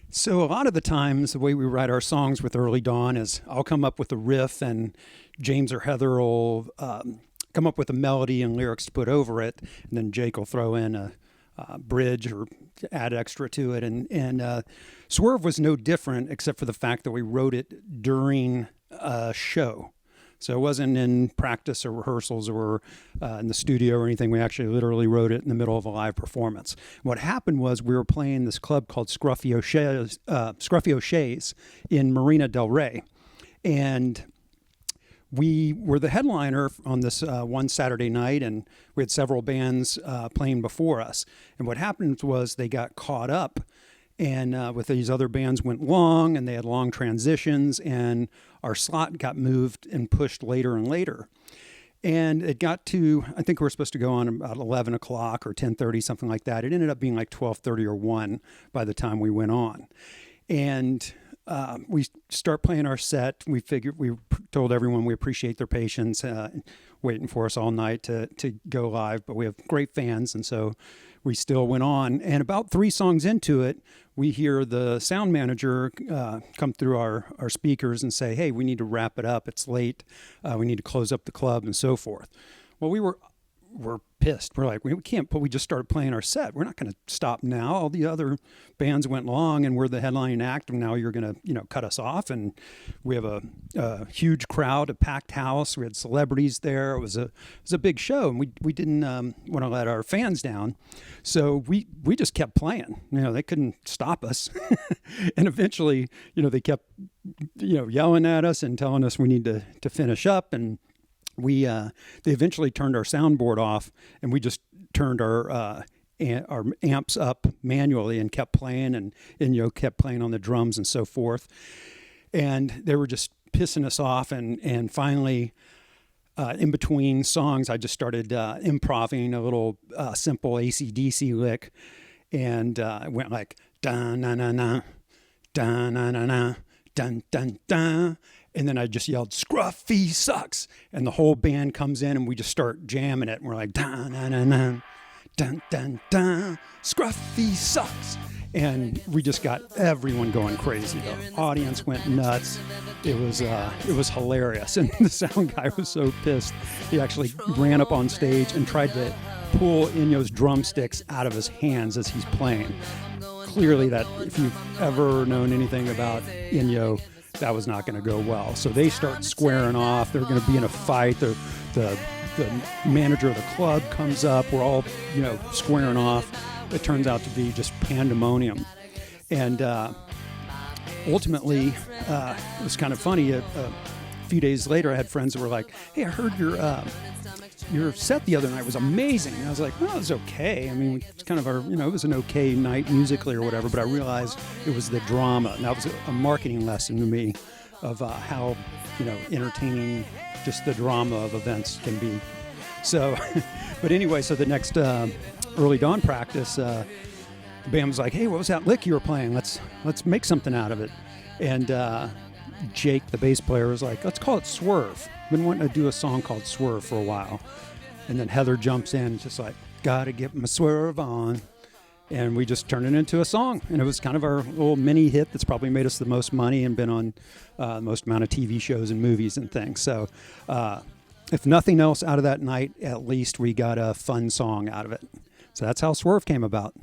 So a lot of the times, the way we write our songs with Earlydawn is I'll come up with a riff, and James or Heather will come up with a melody and lyrics to put over it, and then Jake will throw in a bridge or add extra to it. And Swerve was no different, except for the fact that we wrote it during a show. So it wasn't in practice or rehearsals or in the studio or anything. We actually literally wrote it in the middle of a live performance. What happened was we were playing this club called Scruffy O'Shea's in Marina del Rey. And we were the headliner on this one Saturday night, and we had several bands playing before us. And what happened was they got caught up, and with these other bands went long, and they had long transitions, and our slot got moved and pushed later and later. And it got to, I think we were supposed to go on about 11 o'clock or 10:30, something like that. It ended up being like 12:30 or 1 by the time we went on. And we start playing our set. We told everyone we appreciate their patience, waiting for us all night to go live. But we have great fans, and so we still went on. And about 3 songs into it, we hear the sound manager come through our speakers and say, "Hey, we need to wrap it up. It's late. We need to close up the club," and so forth. Well, we're pissed. We're like, we can't, but we just started playing our set. We're not going to stop now. All the other bands went long, and we're the headlining act, and now you're going to, cut us off. And we have a huge crowd, a packed house. We had celebrities there. It was a big show, and we didn't want to let our fans down. So we just kept playing. They couldn't stop us. And eventually, they kept, yelling at us and telling us we need to finish up. And they eventually turned our soundboard off, and we just turned our amps up manually and kept playing, and kept playing on the drums and so forth. And they were just pissing us off. And finally, in between songs, I just started improvising a little simple AC/DC lick, and it went like dun na na na, dun na na na, dun dun dun. And then I just yelled, "Scruffy sucks!" And the whole band comes in, and we just start jamming it. And we're like, dun dun dun dun, dun dun dun, Scruffy sucks! And we just got everyone going crazy. The audience went nuts. It was hilarious. And the sound guy was so pissed. He actually ran up on stage and tried to pull Ennio's drumsticks out of his hands as he's playing. Clearly, that if you've ever known anything about Ennio, that was not going to go well. So they start squaring off. They're going to be in a fight. The manager of the club comes up. We're all, squaring off. It turns out to be just pandemonium. And ultimately, it was kind of funny. A few days later, I had friends that were like, "Hey, I heard your set the other night was amazing." And I was like, "Well, it was okay. I mean, it's kind of it was an okay night musically or whatever." But I realized it was the drama, and that was a marketing lesson to me of how, entertaining just the drama of events can be. So, but anyway, so the next Earlydawn practice, the band was like, "Hey, what was that lick you were playing? Let's make something out of it." And Jake, the bass player, was like, "Let's call it Swerve. Been wanting to do a song called Swerve for a while." And then Heather jumps in, just like, "Gotta get my swerve on." And we just turned it into a song. And it was kind of our little mini hit that's probably made us the most money and been on the most amount of TV shows and movies and things. So if nothing else out of that night, at least we got a fun song out of it. So that's how Swerve came about.